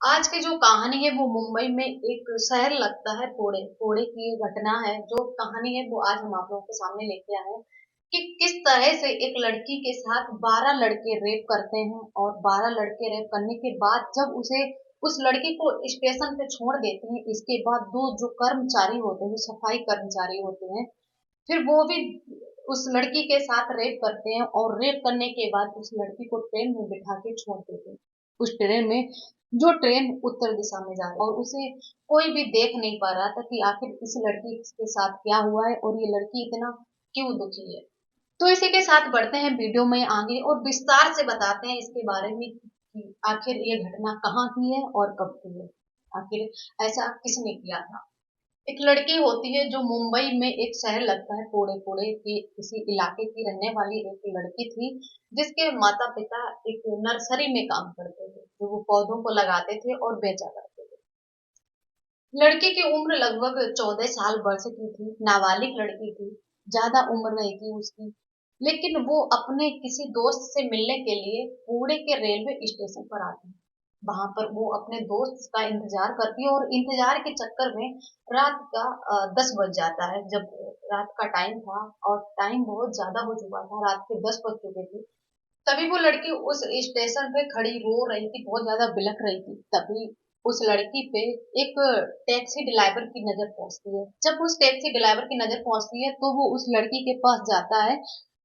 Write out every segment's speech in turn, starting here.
आज की जो कहानी है वो मुंबई में एक शहर लगता है पुणे पुणे की ये घटना है। जो कहानी है वो आज हम आप लोगों के सामने लेके आए हैं कि किस तरह से एक लड़की के साथ 12 लड़के रेप करते हैं और 12 लड़के रेप करने के बाद जब उसे उस लड़की को स्टेशन पे छोड़ देते हैं, इसके बाद दो जो कर्मचारी होते हैं, सफाई कर्मचारी होते हैं, फिर वो भी उस लड़की के साथ रेप करते हैं और रेप करने के बाद उस लड़की को ट्रेन में बिठा के छोड़ देते हैं। उस ट्रेन में जो ट्रेन उत्तर दिशा में जा रही और उसे कोई भी देख नहीं पा रहा था कि आखिर इस लड़की के साथ क्या हुआ है और ये लड़की इतना क्यों दुखी है। तो इसी के साथ बढ़ते हैं वीडियो में आगे और विस्तार से बताते हैं इसके बारे में कि आखिर ये घटना कहाँ की है और कब की है, आखिर ऐसा किसने किया था। एक लड़की होती है जो मुंबई में एक शहर लगता है पुणे पुणे की किसी इलाके की रहने वाली एक लड़की थी, जिसके माता पिता एक नर्सरी में काम करते थे, जो वो पौधों को लगाते थे और बेचा करते थे। लड़की की उम्र लगभग 14 साल वर्ष की थी, नाबालिग लड़की थी, ज्यादा उम्र नहीं थी उसकी। लेकिन वो अपने किसी दोस्त से मिलने के लिए पुणे के रेलवे स्टेशन पर आती है। वहां पर वो अपने दोस्त का इंतजार करती है और इंतजार के चक्कर में रात का 10 बज जाता है। जब रात का टाइम था और टाइम बहुत ज्यादा हो चुका था, रात के 10 बज चुके थे, तभी वो लड़की उस स्टेशन पे खड़ी रो रही थी, बहुत ज्यादा बिलख रही थी। तभी उस लड़की पे एक टैक्सी ड्राइवर की नजर पहुंचती है। जब उस टैक्सी ड्राइवर की नजर पहुंचती है तो वो उस लड़की के पास जाता है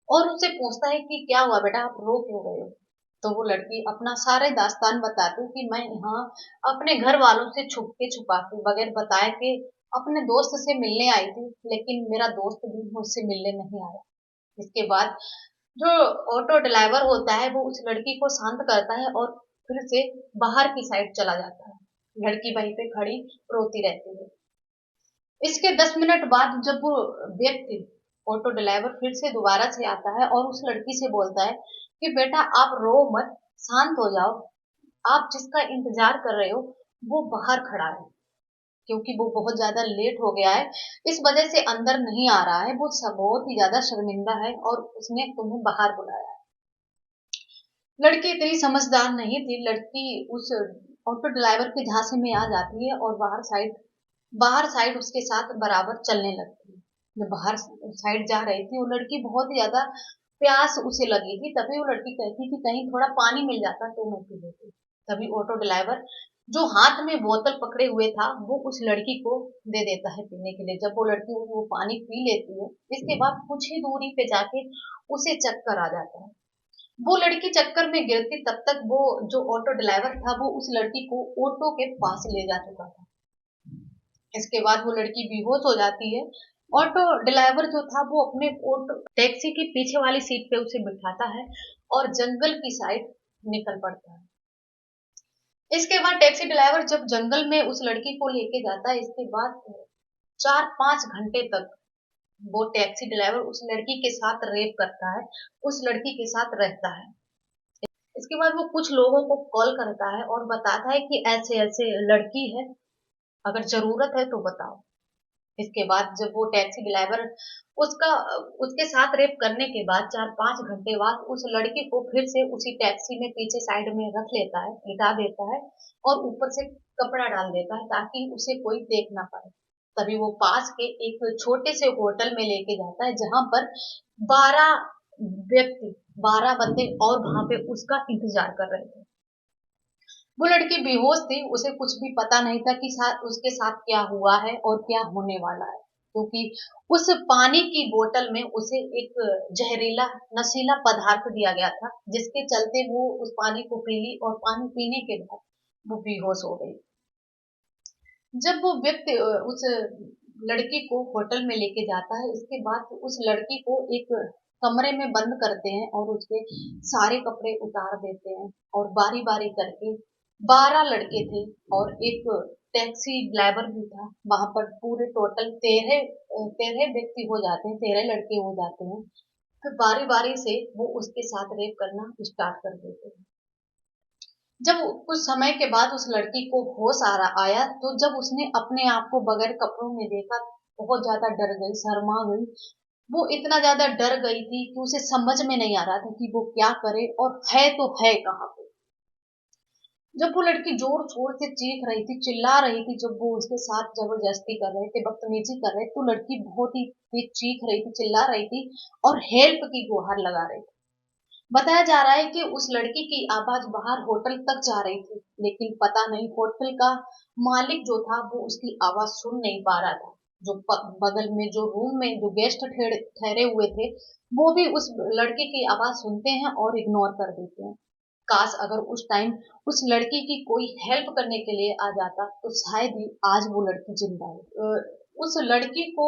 और उससे पूछता है कि क्या हुआ बेटा, आप रो क्यों रहे हो। तो वो लड़की अपना सारे दास्तान बताती है कि मैं यहाँ अपने घर वालों से छुपके छुपा के बगैर बताए के अपने दोस्त से मिलने आई थी, लेकिन मेरा दोस्त भी मुझसे मिलने नहीं आया। इसके बाद जो ऑटो ड्राइवर होता है वो उस लड़की को शांत करता है और फिर से बाहर की साइड चला जाता है। लड़की वहीं पे खड़ी रोती रहती है। इसके 10 मिनट बाद जब वो व्यक्ति ऑटो ड्राइवर फिर से दोबारा से आता है और उस लड़की से बोलता है कि बेटा आप रो मत, शांत हो जाओ, आप जिसका इंतजार कर रहे हो वो बाहर खड़ा है, क्योंकि वो बहुत ज्यादा लेट हो गया है, इस वजह से अंदर नहीं आ रहा है, वो सब बहुत ही ज्यादा शर्मिंदा है और उसने तुम्हें बाहर बुलाया है। लड़की इतनी समझदार नहीं थी। लड़की उस ऑटो ड्राइवर के झांसे में आ जाती है और बाहर साइड उसके साथ बराबर चलने लगती है। जब बाहर साइड जा रही थी वो लड़की, बहुत ही ज्यादा प्यास उसे लगी थी, तभी वो लड़की कहती कि कहीं थोड़ा पानी मिल जाता तो मैं पी लेती। तभी ऑटो ड्राइवर जो हाथ में बोतल पकड़े हुए था वो उस लड़की को दे देता है पीने के लिए। जब वो लड़की वो पानी पी लेती है, इसके बाद कुछ ही दूरी पे जाके उसे चक्कर आ जाता है। वो लड़की चक्कर में गिरती तब तक वो जो ऑटो ड्राइवर था वो उस लड़की को ऑटो के पास ले जा चुका था। इसके बाद वो लड़की बेहोश हो जाती है। ऑटो ड्राइवर जो था वो अपने ऑटो टैक्सी की पीछे वाली सीट पे उसे बिठाता है और जंगल की साइड निकल पड़ता है। इसके बाद टैक्सी ड्राइवर जब जंगल में उस लड़की को लेके जाता है, इसके बाद 4-5 घंटे तक वो टैक्सी ड्राइवर उस लड़की के साथ रेप करता है, उस लड़की के साथ रहता है। इसके बाद वो कुछ लोगों को कॉल करता है और बताता है कि ऐसे ऐसे लड़की है, अगर जरूरत है तो बताओ। इसके बाद जब वो टैक्सी ड्राइवर उसका उसके साथ रेप करने के बाद 4-5 घंटे बाद उस लड़की को फिर से उसी टैक्सी में पीछे साइड में रख लेता है, लिटा देता है और ऊपर से कपड़ा डाल देता है ताकि उसे कोई देख ना पाए। तभी वो पास के एक छोटे से होटल में लेके जाता है जहां पर 12 व्यक्ति, 12 बंदे और वहां पे उसका इंतजार कर रहे थे। वो लड़की बेहोश थी, उसे कुछ भी पता नहीं था कि उसके साथ क्या हुआ है और क्या होने वाला है, क्योंकि उस पानी की बोतल में उसे एक जहरीला नशीला पदार्थ दिया गया था, जिसके चलते वो उस पानी को पी ली और पानी पीने के बाद वो बेहोश हो गई। जब वो व्यक्ति उस लड़की को होटल में लेके जाता है, इसके बाद उस लड़की को एक कमरे में बंद करते हैं और उसके सारे कपड़े उतार देते हैं और बारी बारी करके 12 लड़के थे और एक टैक्सी ड्राइवर भी था। वहां पर पूरे टोटल 13 व्यक्ति हो जाते हैं, 13 लड़के हो जाते हैं। फिर बारी बारी से वो उसके साथ रेप करना स्टार्ट कर देते हैं। जब कुछ समय के बाद उस लड़की को होश आया तो जब उसने अपने आप को बगैर कपड़ों में देखा, बहुत ज्यादा डर गई, शर्मा गई। वो इतना ज्यादा डर गई थी कि उसे समझ में नहीं आ रहा था कि वो क्या करे और है तो है कहाँ पे। जब वो लड़की जोर शोर से चीख रही थी, चिल्ला रही थी, जब वो उसके साथ जबरदस्ती कर रहे थे, बदतमीजी कर रहे थे, तो लड़की बहुत ही तेज चीख रही थी, चिल्ला रही थी और हेल्प की गुहार लगा रही थी। बताया जा रहा है कि उस लड़की की आवाज बाहर होटल तक जा रही थी, लेकिन पता नहीं होटल का मालिक जो था वो उसकी आवाज सुन नहीं पा रहा था। जो बगल में जो रूम में जो गेस्ट ठहरे हुए थे, वो भी उस लड़की की आवाज सुनते हैं और इग्नोर कर देते हैं। काश अगर उस टाइम उस लड़की की कोई हेल्प करने के लिए आ जाता तो शायद ही आज वो लड़की जिंदा हो। उस लड़की को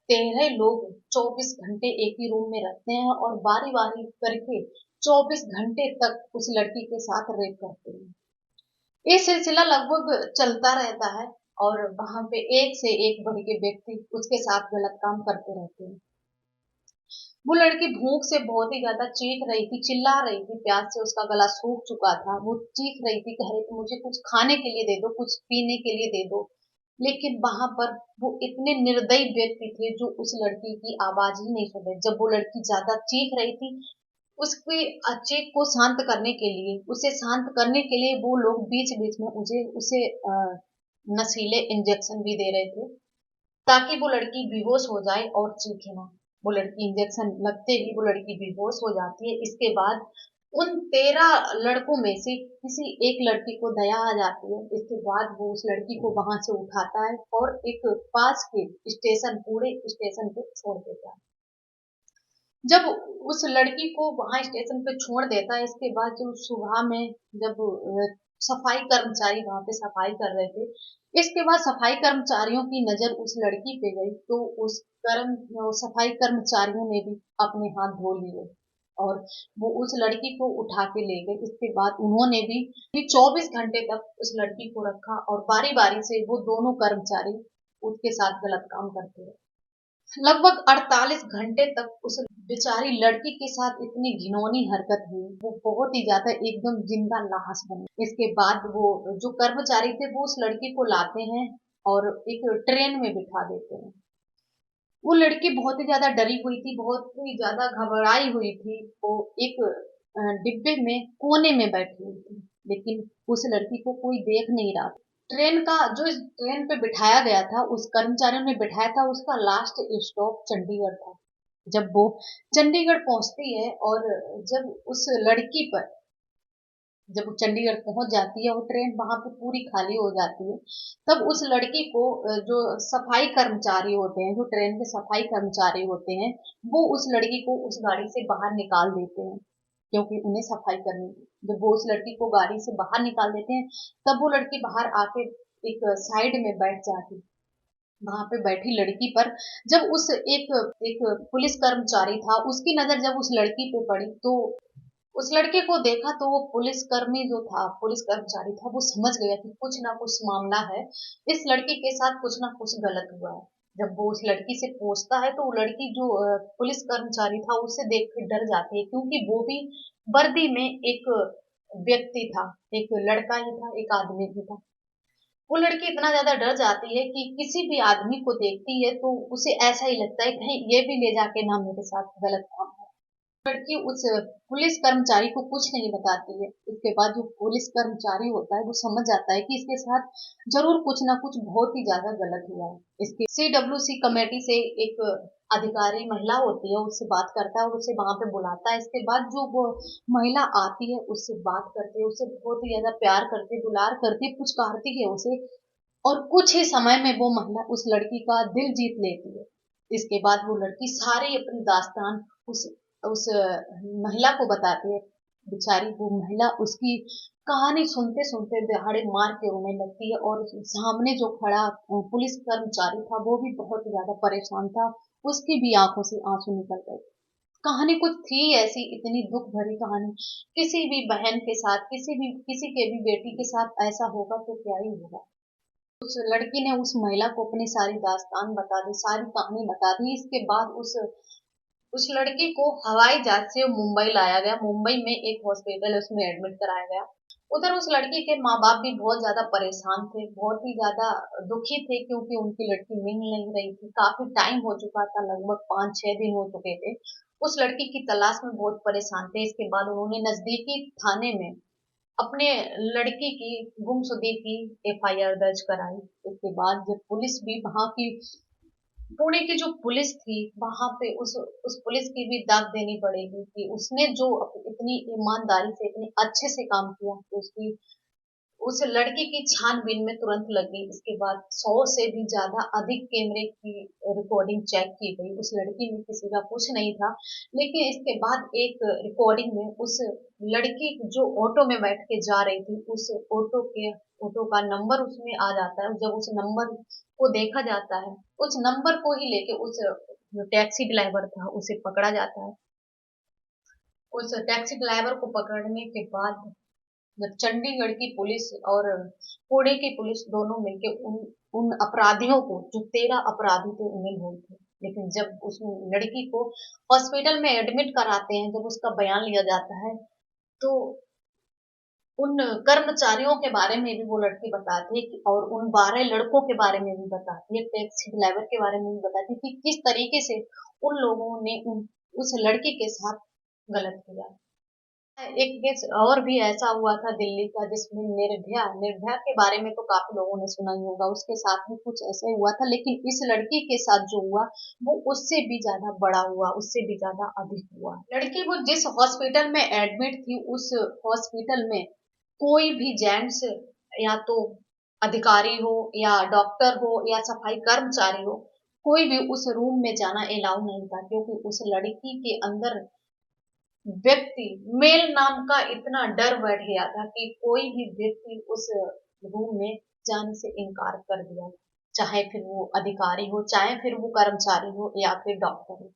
13 लोग 24 घंटे एक ही रूम में रखते हैं और बारी बारी करके 24 घंटे तक उस लड़की के साथ रेप करते हैं। ये सिलसिला लगभग चलता रहता है और वहां पे एक से एक बढ़ के व्यक्ति उसके साथ गलत काम करते रहते हैं। वो लड़की भूख से बहुत ही ज्यादा चीख रही थी, चिल्ला रही थी, प्यास से उसका गला सूख चुका था। वो चीख रही थी, कह रही थी मुझे कुछ खाने के लिए दे दो, कुछ पीने के लिए दे दो। लेकिन वहां पर वो इतने निर्दयी व्यक्ति थे जो उस लड़की की आवाज ही नहीं सुन रहे। जब वो लड़की ज्यादा चीख रही थी, उसकी चीख को शांत करने के लिए, उसे शांत करने के लिए वो लोग बीच बीच में उसे नशीले इंजेक्शन भी दे रहे थे ताकि वो लड़की बेहोश हो जाए और चीखे ना। वो लड़की इंजेक्शन लगते ही वो लड़की बेहोश हो जाती है। इसके बाद उन 13 लड़कों में से किसी एक लड़की को दया आ जाती है। इसके बाद वो उस लड़की को वहां से उठाता है और एक पास के स्टेशन, पूरे स्टेशन पे छोड़ देता है। जब उस लड़की को वहां स्टेशन पे छोड़ देता है, इसके बाद जो सुबह में जब सफाई कर्मचारी वहां पे सफाई कर रहे थे, इसके बाद सफाई कर्मचारियों की नजर उस लड़की पे गई तो उस कर्म सफाई कर्मचारियों ने भी अपने हाथ धो लिए और वो उस लड़की को उठा के ले गए। इसके बाद उन्होंने भी 24 घंटे तक उस लड़की को रखा और बारी बारी से वो दोनों कर्मचारी उसके साथ गलत काम करते रहे। लगभग 48 घंटे तक उस बेचारी लड़की के साथ इतनी घिनौनी हरकत हुई, वो बहुत ही ज्यादा एकदम जिंदा लाश बनी। इसके बाद वो जो कर्मचारी थे वो उस लड़की को लाते हैं और एक ट्रेन में बिठा देते हैं। वो लड़की बहुत ही ज्यादा डरी हुई थी, बहुत ही ज्यादा घबराई हुई थी। वो एक डिब्बे में कोने में बैठी हुई थी, लेकिन उस लड़की को कोई देख नहीं रहा था। ट्रेन का जो इस ट्रेन पे बिठाया गया था, उस कर्मचारियों ने बिठाया था, उसका लास्ट स्टॉप चंडीगढ़ था। जब वो चंडीगढ़ पहुंचती है और जब उस लड़की पर जब वो चंडीगढ़ पहुंच जाती है और ट्रेन वहां पे पूरी खाली हो जाती है, तब उस लड़की को जो सफाई कर्मचारी होते हैं, जो ट्रेन के सफाई कर्मचारी होते हैं, वो उस लड़की को उस गाड़ी से बाहर निकाल देते हैं क्योंकि उन्हें सफाई करनी थी। जब वो उस लड़की को गाड़ी से बाहर निकाल देते हैं, तब वो लड़की बाहर आके एक साइड में बैठ जाती। वहां पे बैठी लड़की पर जब उस एक एक पुलिस कर्मचारी था, उसकी नजर जब उस लड़की पे पड़ी तो उस लड़के को देखा तो वो पुलिसकर्मी जो था, पुलिस कर्मचारी था, वो समझ गया कि कुछ ना कुछ मामला है, इस लड़की के साथ कुछ ना कुछ गलत हुआ है। जब वो उस लड़की से पूछता है तो वो लड़की जो पुलिस कर्मचारी था उसे देख कर डर जाती है क्योंकि वो भी वर्दी में एक व्यक्ति था, एक लड़का ही था, एक आदमी भी था। वो लड़की इतना ज्यादा डर जाती है कि किसी भी आदमी को देखती है तो उसे ऐसा ही लगता है कहीं ये भी ले जाके ना मेरे साथ गलत काम हो। लड़की उस पुलिस कर्मचारी को कुछ नहीं बताती है। इसके बाद जो पुलिस कर्मचारी होता है वो समझ जाता है कि इसके साथ जरूर कुछ ना कुछ बहुत ही ज्यादा गलत हुआ है। इसके CWC कमेटी से एक अधिकारी महिला होती है, उससे बात करता है और उसे वहां पे बुलाता है। इसके बाद जो वो महिला आती है उससे बात करती है, उससे बहुत ही ज्यादा प्यार करती है, दुलार करती है, पुचकारती है उसे और कुछ ही समय में वो महिला उस लड़की का दिल जीत लेती है। इसके बाद वो लड़की सारी अपनी दास्तान उस महिला को बताती है। बेचारी वो महिला उसकी कहानी सुनते सुनते दहाड़े मार के रोने लगती है और सामने जो खड़ा पुलिस कर्मचारी था वो भी बहुत ज्यादा परेशान था। उसकी भी आंखों से आंसू निकल गए। कहानी कुछ थी ऐसी, इतनी दुख भरी कहानी। किसी भी बहन के साथ, किसी के भी बेटी के साथ ऐसा होगा तो क्या ही होगा। उस लड़की ने उस महिला को अपनी सारी दास्तान बता दी, सारी कहानी बता दी। इसके बाद उस लड़की को हवाई जहाज से मुंबई लाया गया। मुंबई में एक हॉस्पिटल है उसमें एडमिट कराया गया। उधर उस लड़की के माँ बाप भी बहुत ज्यादा परेशान थे, बहुत ही ज्यादा दुखी थे क्योंकि उनकी लड़की मिल नहीं रही थी। काफी टाइम हो चुका था, लगभग 5-6 दिन हो चुके थे। उस लड़की की तलाश में बहुत परेशान थे। इसके बाद उन्होंने नजदीकी थाने में अपने लड़की की गुमशुदगी की एफआईआर दर्ज कराई। इसके बाद जब पुलिस भी वहां की, पुणे की जो पुलिस थी वहां पे, उस पुलिस की भी दाग देनी पड़ेगी कि उसने जो इतनी ईमानदारी से इतने अच्छे से काम किया कि उसकी, उस लड़की की छानबीन में तुरंत लग गई। इसके बाद 100 से भी ज्यादा अधिक कैमरे की रिकॉर्डिंग चेक की गई। उस लड़की में किसी का कुछ नहीं था, लेकिन इसके बाद एक रिकॉर्डिंग में उस लड़की जो ऑटो में बैठ के जा रही थी, उस ऑटो का नंबर उसमें आ जाता है। जब उस नंबर को देखा जाता है, उस नंबर को ही लेके उस जो टैक्सी ड्राइवर था उसे पकड़ा जाता है। उस टैक्सी ड्राइवर को पकड़ने के बाद जब चंडीगढ़ की पुलिस और पुणे की पुलिस दोनों मिलके उन उन अपराधियों को, जो 13 अपराधी थे, उन्हें ढूंढते। लेकिन जब उस लड़की को हॉस्पिटल में एडमिट कराते हैं, जब उसका बयान लिया जाता है, तो उन कर्मचारियों के बारे में भी वो लड़की बताती है और उन 12 लड़कों के बारे में भी बताती है, टैक्सी ड्राइवर के बारे में भी बताती है कि किस तरीके से उन लोगों ने उस लड़की के साथ गलत किया। एक केस और भी ऐसा हुआ था दिल्ली का, जिसमें निर्भया निर्भया के बारे में तो काफी लोगों ने सुना ही होगा। उसके साथ भी कुछ ऐसे हुआ था, लेकिन इस लड़की के साथ जो हुआ वो उससे भी ज्यादा बड़ा हुआ, उससे भी ज्यादा अधिक हुआ। लड़की वो जिस हॉस्पिटल में एडमिट थी, उस हॉस्पिटल में कोई भी जेंट्स, या तो अधिकारी हो या डॉक्टर हो या सफाई कर्मचारी हो, कोई भी उस रूम में जाना अलाउ नहीं था, क्योंकि उस लड़की के अंदर व्यक्ति, मेल नाम का इतना डर बैठ गया था कि कोई भी व्यक्ति उस रूम में जाने से इनकार कर दिया, चाहे फिर वो अधिकारी हो, चाहे फिर वो कर्मचारी हो या फिर डॉक्टर हो।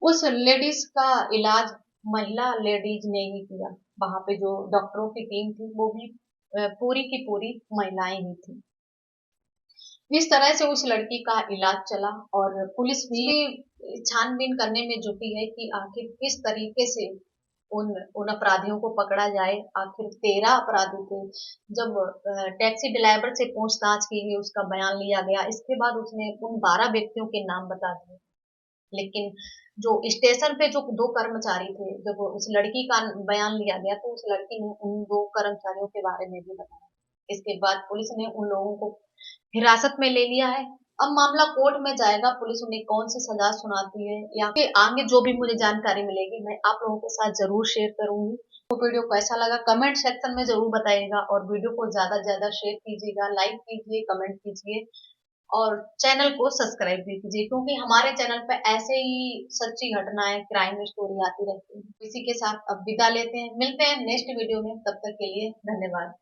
उस लेडीज का इलाज महिला लेडीज ने ही किया। वहां पे जो डॉक्टरों की टीम थी वो भी पूरी की पूरी महिलाएं ही थी। इस तरह से उस लड़की का इलाज चला और पुलिस भी छानबीन करने में जुटी है कि आखिर किस तरीके से उन उन अपराधियों को पकड़ा जाए। आखिर 13 अपराधी थे। जब टैक्सी ड्राइवर से पूछताछ की गई, उसका बयान लिया गया, इसके बाद उसने उन 12 व्यक्तियों के नाम बता दिए। लेकिन जो स्टेशन पे जो 2 कर्मचारी थे, जब उस लड़की का बयान लिया गया तो उस लड़की ने उन 2 कर्मचारियों के बारे में भी बताया। इसके बाद पुलिस ने उन लोगों को हिरासत में ले लिया है। अब मामला कोर्ट में जाएगा, पुलिस उन्हें कौन सी सजा सुनाती है या फिर आगे जो भी मुझे जानकारी मिलेगी मैं आप लोगों के साथ जरूर शेयर करूंगी। तो वीडियो कैसा लगा कमेंट सेक्शन में जरूर बताइएगा और वीडियो को ज्यादा से ज्यादा शेयर कीजिएगा, लाइक कीजिए, कमेंट कीजिए और चैनल को सब्सक्राइब भी कीजिए, क्योंकि हमारे चैनल पे ऐसे ही सच्ची घटनाएं, क्राइम स्टोरी आती रहती है। इसी के साथ अब विदा लेते हैं, मिलते हैं नेक्स्ट वीडियो में, तब तक के लिए धन्यवाद।